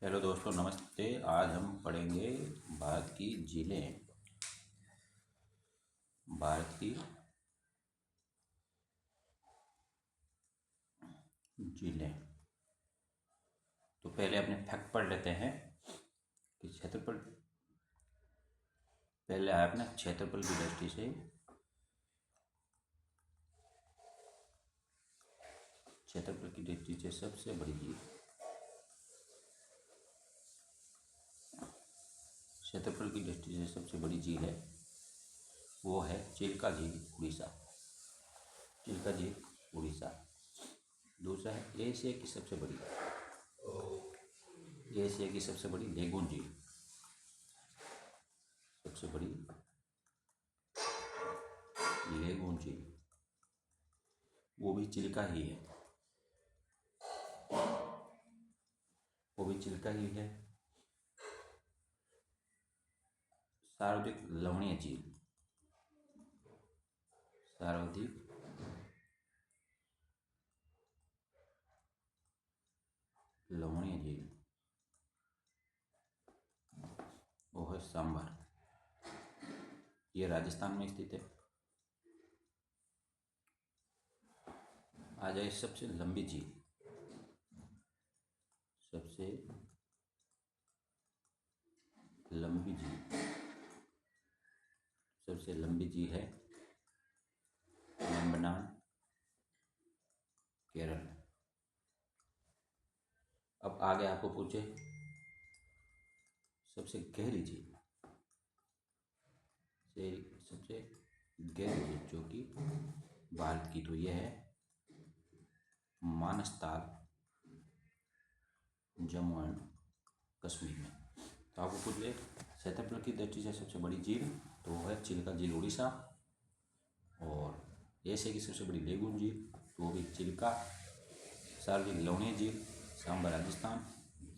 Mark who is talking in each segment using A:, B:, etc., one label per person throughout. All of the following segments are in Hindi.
A: हेलो दोस्तों, नमस्ते। आज हम पढ़ेंगे भारत की झीलें। भारत की झीलें। तो पहले अपने फैक्ट पढ़ लेते हैं कि क्षेत्रफल। पहले है अपना क्षेत्रफल की दृष्टि से सबसे बड़ी झील। क्षेत्रफल की दृष्टि से सबसे बड़ी झील है वो है चिल्का झील, उड़ीसा। चिल्का झील, उड़ीसा। दूसरा है एशिया की सबसे बड़ी लेगून झील। सबसे बड़ी लेगून झील वो भी चिल्का ही है। सर्वाधिक लवणीय झील। सर्वाधिक लवणीय झील वो है सांबर। ये राजस्थान में स्थित है। आ जाए सबसे लंबी झील। सबसे लंबी झील है वेम्बनाड, केरल। अब आगे आपको पूछे सबसे गहरी झील। सबसे गहरी झील जो कि भारत की, तो यह है मानस ताल, जम्मू एंड कश्मीर में। तो आपको पूछ ले क्षेत्रफल की दृष्टि से सबसे बड़ी झील, तो वो है चिल्का झील, उड़ीसा। और एशिया की सबसे बड़ी लेगून झील, तो वो भी चिल्का। सर्वाधिक लवणीय झील सांबा, राजस्थान।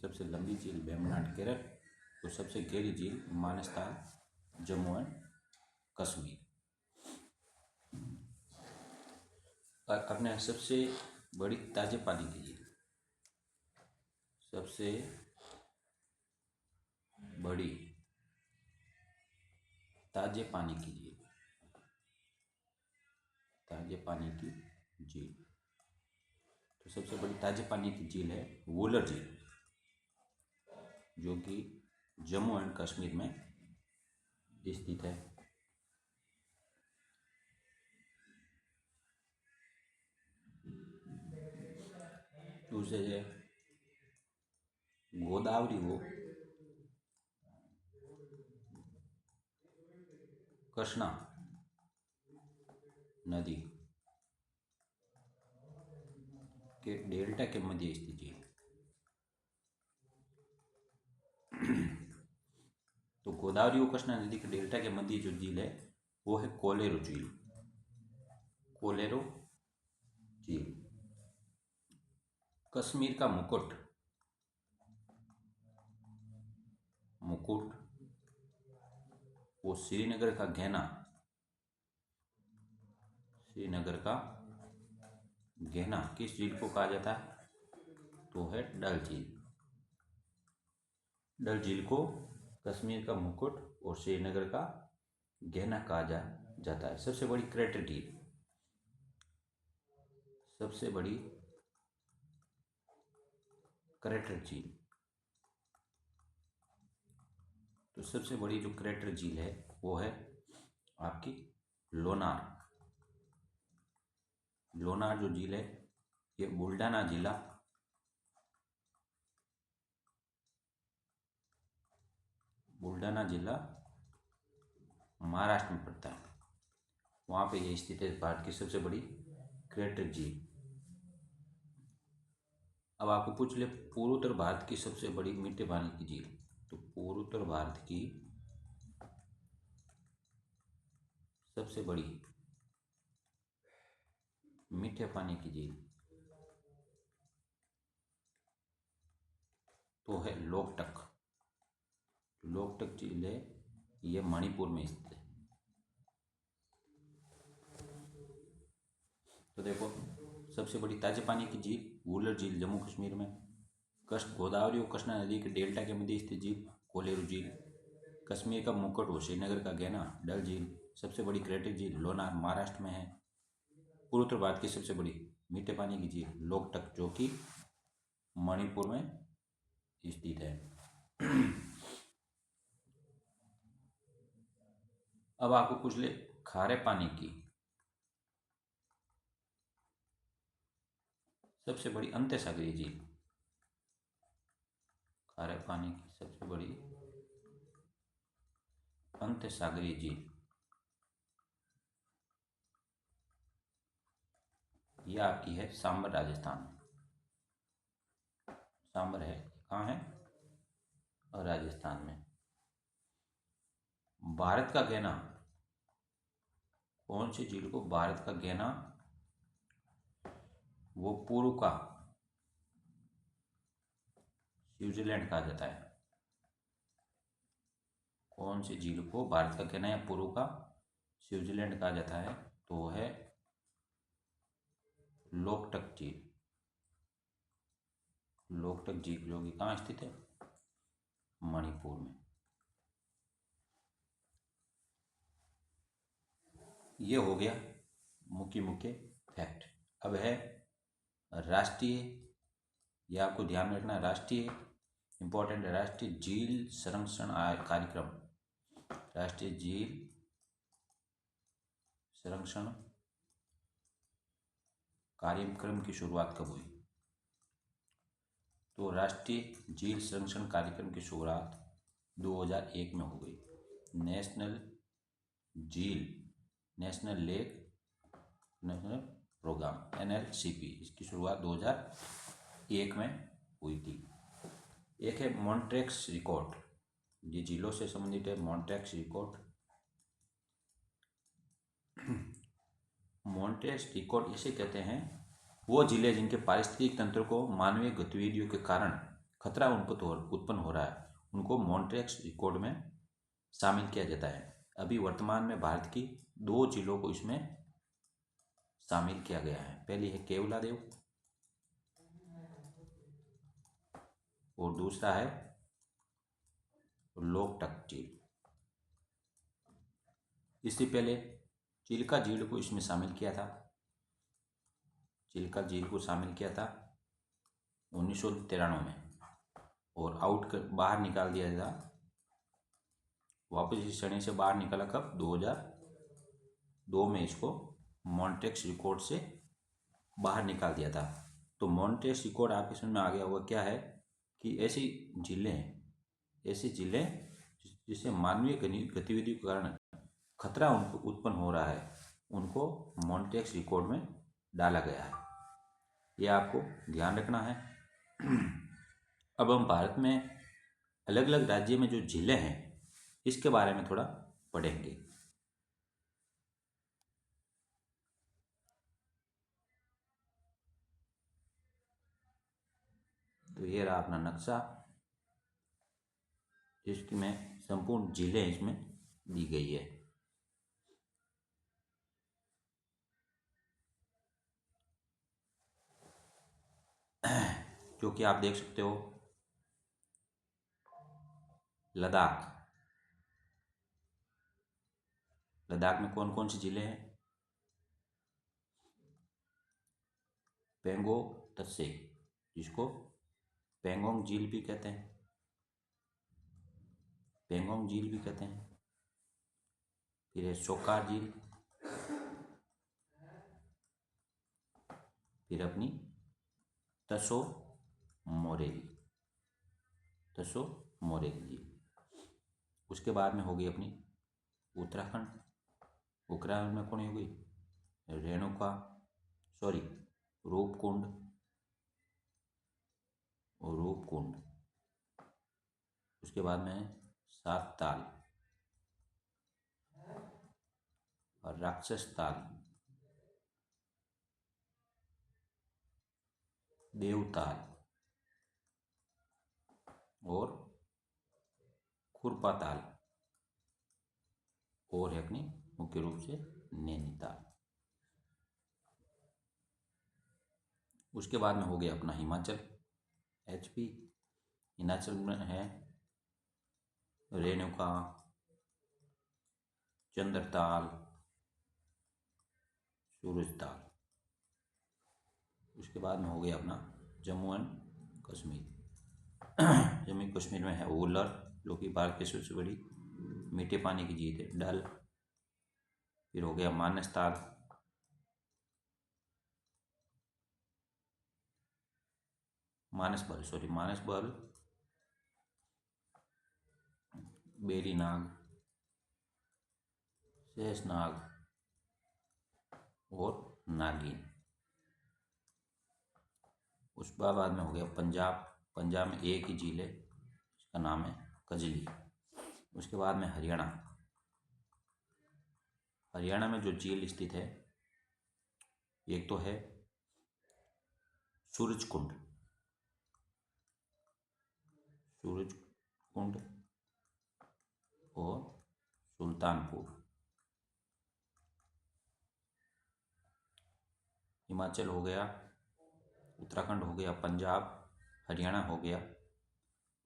A: सबसे लंबी झील वेम्बनाड, केरल। और सबसे गहरी झील मानस ताल, जम्मू एंड कश्मीर। और अपने सबसे बड़ी ताजे पानी की झील। सबसे बड़ी ताजे पानी की झील। ताजे पानी की झील। तो सबसे बड़ी ताजे पानी की झील है वुलर झील, जो कि जम्मू एंड कश्मीर में स्थित है। दूसरे है गोदावरी, वो कृष्णा नदी के डेल्टा के मध्य स्थित झील। तो गोदावरी और कृष्णा नदी के डेल्टा के मध्य जो झील है वो है कोलेरो झील। कोलेरो झील। कश्मीर का मुकुट वो श्रीनगर का गहना। श्रीनगर का गहना किस झील को कहा जाता है, तो है डल झील। डल झील को कश्मीर का मुकुट और श्रीनगर का गहना कहा जाता है। सबसे बड़ी क्रेटर झील। सबसे बड़ी क्रेटर झील। तो सबसे बड़ी जो क्रेटर झील है वो है आपकी लोनार। लोनार जो झील है ये बुल्ढाना जिला, महाराष्ट्र में पड़ता है। वहाँ पे ये स्थित है भारत की सबसे बड़ी क्रेटर झील। अब आपको पूछ ले पूर्वोत्तर भारत की सबसे बड़ी मीठे पानी की झील। तो पूर्वोत्तर भारत की सबसे बड़ी मीठे पानी की झील तो है लोकटक। लोकटक झील है ये मणिपुर में स्थित है। तो देखो सबसे बड़ी ताजे पानी की झील वुलर झील, जम्मू कश्मीर में। कृष्ण गोदावरी और कृष्णा नदी के डेल्टा के मध्य स्थित झील कोलेरू झील। कश्मीर का मुकुट और श्रीनगर का गहना डल झील। सबसे बड़ी क्रेटिक झील लोनार महाराष्ट्र में है। पूर्वोत्तर भारत की सबसे बड़ी मीठे पानी की झील लोकटक, जो कि मणिपुर में स्थित है। अब आपको पूछ ले खारे पानी की सबसे बड़ी अंत्यसागरीय झील। खारे पानी की सबसे बड़ी अंत्यसागरीय झील यह आपकी है सांबर, राजस्थान। सांबर है, कहाँ है? और राजस्थान में। भारत का गहना, कौन सी झील को भारत का गहना वो पूर्व का स्विट्जरलैंड कहा जाता है? कौन सी झील को भारत का गहना या पूर्व का स्विट्जरलैंड कहा जाता है? तो वो है लोकटक झील। लोकटक झील जो कि कहाँ स्थित है? मणिपुर में। ये हो गया मुख्य मुख्य फैक्ट। अब है राष्ट्रीय, ये आपको ध्यान में रखना, राष्ट्रीय इंपॉर्टेंट है, राष्ट्रीय झील संरक्षण कार्यक्रम। राष्ट्रीय झील संरक्षण कार्यक्रम की शुरुआत कब हुई? तो राष्ट्रीय झील संरक्षण कार्यक्रम की शुरुआत 2001 में हो गई। नेशनल झील, national lake national programme NLCP, इसकी शुरुआत 2001 में हुई थी। एक है मॉन्ट्रेक्स रिकॉर्ड, ये झीलों से संबंधित है। मॉन्ट्रेक्स रिकॉर्ड, मॉन्ट्रेक्स रिकॉर्ड इसे कहते हैं वो झीलें जिनके पारिस्थितिक तंत्र को मानवीय गतिविधियों के कारण खतरा उत्पन्न हो रहा है, उनको मॉन्ट्रेक्स रिकॉर्ड में शामिल किया जाता है। अभी वर्तमान में भारत की 2 झीलों को इसमें शामिल किया गया है। पहली है केवलादेव और दूसरा है लोकटक झील। इससे पहले चिल्का झील को इसमें शामिल किया था। चिल्का झील को शामिल किया था 1993 में और बाहर निकाल दिया था। वापस इस श्रेणी से बाहर निकाला कब? 2002 में इसको मॉन्ट्रेक्स रिकॉर्ड से बाहर निकाल दिया था। तो मॉन्ट्रेक्स रिकॉर्ड आपके समझ में आ गया होगा क्या है कि ऐसी झीलें जिससे मानवीय गतिविधि के कारण खतरा उनको उत्पन्न हो रहा है, उनको मॉन्ट्रेक्स रिकॉर्ड में डाला गया है। ये आपको ध्यान रखना है। अब हम भारत में अलग अलग राज्य में जो झीलें हैं इसके बारे में थोड़ा पढ़ेंगे। तो ये रहा अपना नक्शा, जिसकी में संपूर्ण झीलें इसमें दी गई है। जो कि आप देख सकते हो, लद्दाख, लद्दाख में कौन कौन सी झीलें हैं? पेंगो तत्से, जिसको पेंगोंग झील भी कहते हैं, पेंगोंग झील भी कहते हैं। फिर है सोकार झील, फिर अपनी तसो मोरेली, तसो मोरेली झील। उसके बाद में होगी अपनी उत्तराखंड। उत्तराखंड में कौन होगी? रेणुका, सॉरी रूपकुंड और रूपकुंड। उसके बाद में सात ताल और राक्षस ताल, देवताल और खुरपाताल, और है अपनी मुख्य रूप से नैनीताल। उसके बाद में हो गया अपना हिमाचल। HP। हिमाचल में है रेणुका, चंद्रताल, सूरजताल। उसके बाद में हो गया अपना जम्मू एंड कश्मीर। जम्मू कश्मीर में है वुलर, जो कि भारत की सबसे बड़ी मीठे पानी की झील है, डल। फिर हो गया मानस बल, बेरीनाग, शेषनाग और नागिन। उसके बाद में हो गया पंजाब। पंजाब में एक ही झील है, इसका नाम है कजली। उसके बाद में हरियाणा। हरियाणा में जो झील स्थित है, एक तो है सूरजकुंड, और सुल्तानपुर। हिमाचल हो गया, उत्तराखंड हो गया, पंजाब, हरियाणा हो गया।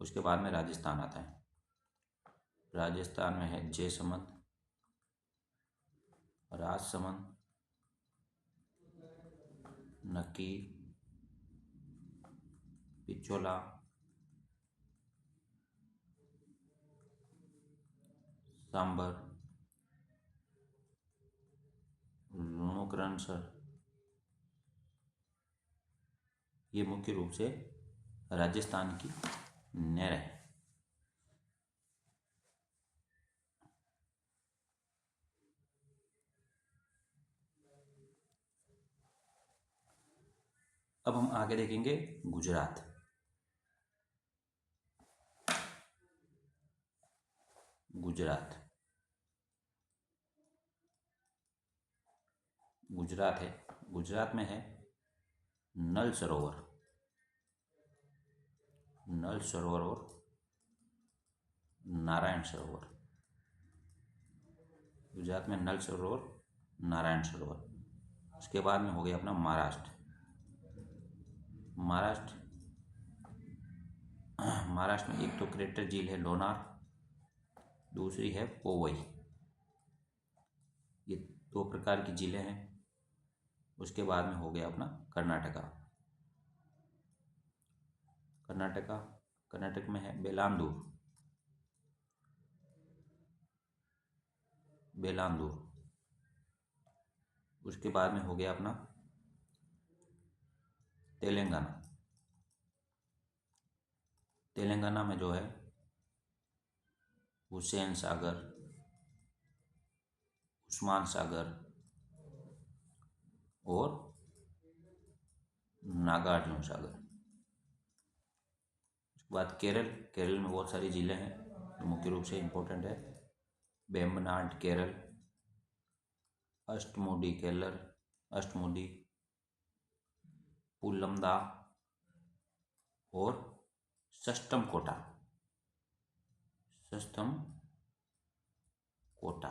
A: उसके बाद में राजस्थान आता है। राजस्थान में है जैसलमेर, राजसमंद, नक्की, पिचोला, सांबर, लुणकरणसर। ये मुख्य रूप से राजस्थान की नहर है। अब हम आगे देखेंगे गुजरात। गुजरात है। गुजरात में है नल सरोवर और नारायण सरोवर। गुजरात में नल सरोवर, नारायण सरोवर। उसके बाद में हो गया अपना महाराष्ट्र। महाराष्ट्र में एक तो क्रेटर झील है लोनार, दूसरी है पोवई। ये दो प्रकार की झीलें हैं। उसके बाद में हो गया अपना कर्नाटक में है बेलांदूर। उसके बाद में हो गया अपना तेलंगाना में जो है हुसैन सागर, उस्मान सागर और नागार्जुन सागर। उसके बाद केरल में बहुत सारी झीलें हैं जो मुख्य रूप से इम्पोर्टेंट है। वेम्बनाड केरल, अष्टमुडी, पुलमदा और सष्टम कोटा।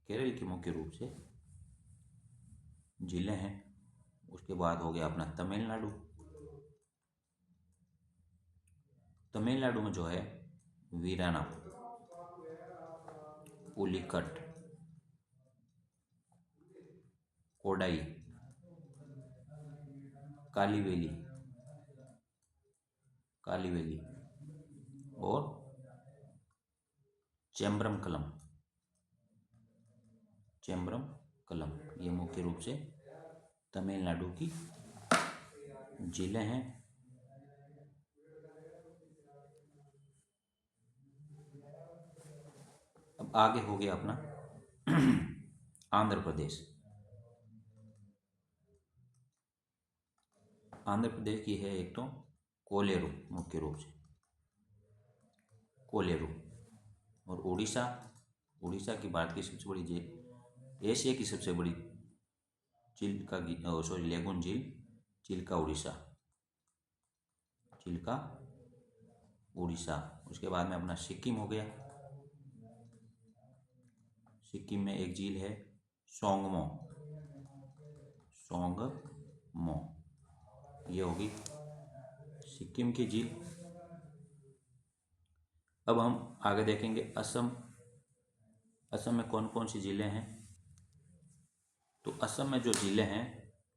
A: केरल की मुख्य रूप से झीलें हैं। उसके बाद हो गया अपना तमिलनाडु में जो है वीराना, पुलिकट, कोडाई, कालीवेली और चेम्ब्रमकलम। ये मुख्य रूप से तमिलनाडु की झीलें हैं। अब आगे हो गया अपना आंध्र प्रदेश। आंध्र प्रदेश की है एक तो कोलेरू, मुख्य रूप से कोलेरू। और उड़ीसा की भारत की सबसे बड़ी झील, एशिया की सबसे बड़ी लेगून झील चिल्का उड़ीसा। उसके बाद में अपना सिक्किम हो गया। सिक्किम में एक झील है सोंगमो, ये होगी सिक्किम की झील। अब हम आगे देखेंगे असम। असम में कौन कौन सी झीलें हैं। तो असम में जो झीलें हैं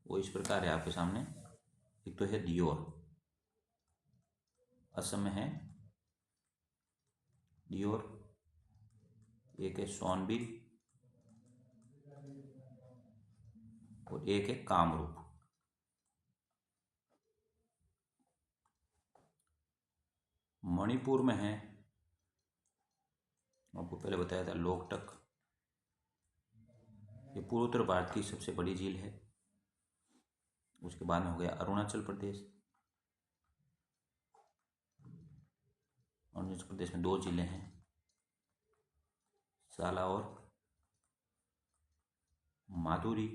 A: वो इस प्रकार है आपके सामने। एक तो है दियोर, असम में है दियोर। एक है सोनबिल और एक है कामरूप। मणिपुर में है, आपको पहले बताया था, लोकटक। ये पूर्वोत्तर भारत की सबसे बड़ी झील है। उसके बाद में हो गया अरुणाचल प्रदेश। अरुणाचल प्रदेश में 2 जिले हैं, साला और माधुरी।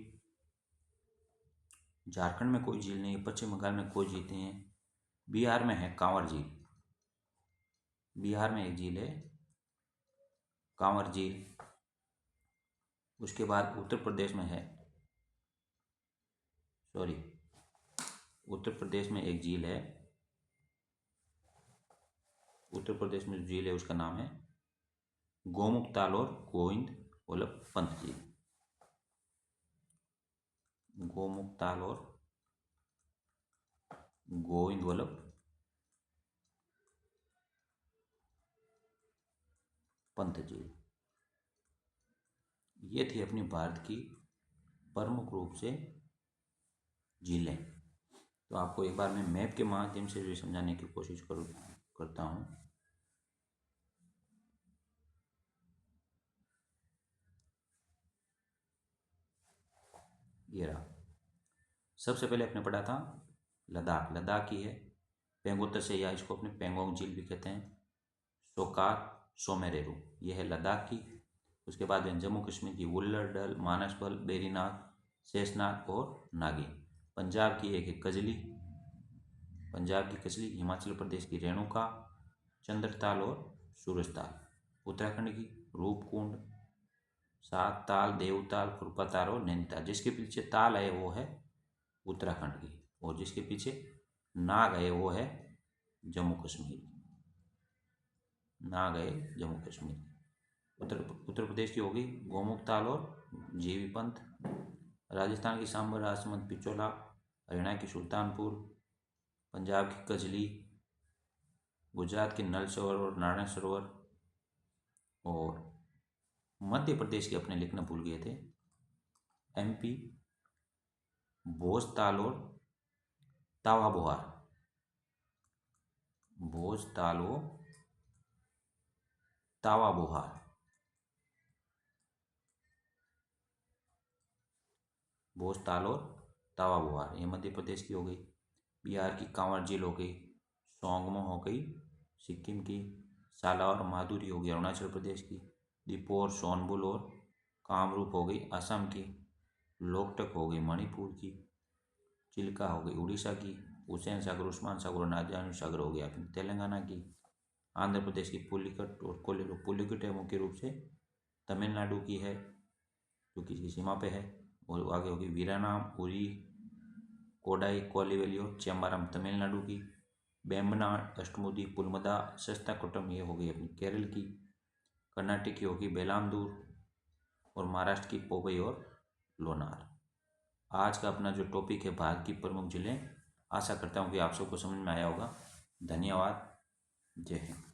A: झारखंड में कोई झील नहीं है, पश्चिम बंगाल में कोई झील नहीं है। बिहार में है कांवर झील, बिहार में एक झील है कांवर झील। उसके बाद उत्तर प्रदेश में है, उत्तर प्रदेश में एक झील है। उत्तर प्रदेश में जो झील है उसका नाम है गोमुख ताल और गोविंद वल्लभ पंत झील। गोमुख ताल और गोविंद वल्लभ पंत झील। ये थी अपनी भारत की प्रमुख रूप से झीलें। तो आपको एक बार मैं मैप के माध्यम से भी समझाने की कोशिश करता हूँ। ये रहा। सबसे पहले अपने पढ़ा था लद्दाख। लद्दाख की है पेंगोत्तर से, या इसको अपने पेंगोंग झील भी कहते हैं। सोकार सोमेरेरू, ये है लद्दाख की। उसके बाद में जम्मू कश्मीर की वुल्लरडल, मानसबल, बेरीनाग, शेषनाग और नागिन। पंजाब की एक है कजली, पंजाब की कजली। हिमाचल प्रदेश की रेणुका, चंद्रताल और सूरजताल। उत्तराखंड की रूपकुंड, सात ताल, देवताल, खुरपाताल और नैनीताल। जिसके पीछे ताल है वो है उत्तराखंड की, और जिसके पीछे नाग है वो है जम्मू कश्मीर। नाग है जम्मू कश्मीर। उत्तर प्रदेश की होगी गोमुख ताल और जीवी पंथ। राजस्थान की सांबर, राजमंद, पिचोला। हरियाणा की सुल्तानपुर। पंजाब की कजली। गुजरात के नल सरोवर और नारायण सरोवर। और मध्य प्रदेश के अपने लिखना भूल गए थे, एमपी भोजताल और तावा बोहार। भोजताल और तावा बोहार। भोजताल और तावा बोहार ये मध्य प्रदेश की हो गई। बिहार की कांवर झील हो गई, सोंगमो हो गई सिक्किम की, साला और माधुरी हो गई अरुणाचल प्रदेश की, दीपोर, सोनबुल और कामरूप हो गई असम की, लोकटक हो गई मणिपुर की, चिल्का हो गई उड़ीसा की, हुसैन सागर, उस्मान सागर और नारायण सागर हो गया अपनी तेलंगाना की, आंध्र प्रदेश की पुलिकट और कोलेरू। पुलिकट है मुख्य रूप से तमिलनाडु की है, जो कि इसकी सीमा पे है। और आगे होगी वीरानाम, उरी, कोडाई, कोलीवेली और चेम्बारम तमिलनाडु की। बेम्बनाड, अष्टमुदी, पुलमदा, सस्ताकोटम ये हो गई अपनी केरल की। कर्नाटक की होगी बेलामदूर, और महाराष्ट्र की पोवई और लोनार। आज का अपना जो टॉपिक है भारत की प्रमुख जिलें, आशा करता हूँ कि आप सबको समझ में आया होगा। धन्यवाद। जय हिंद।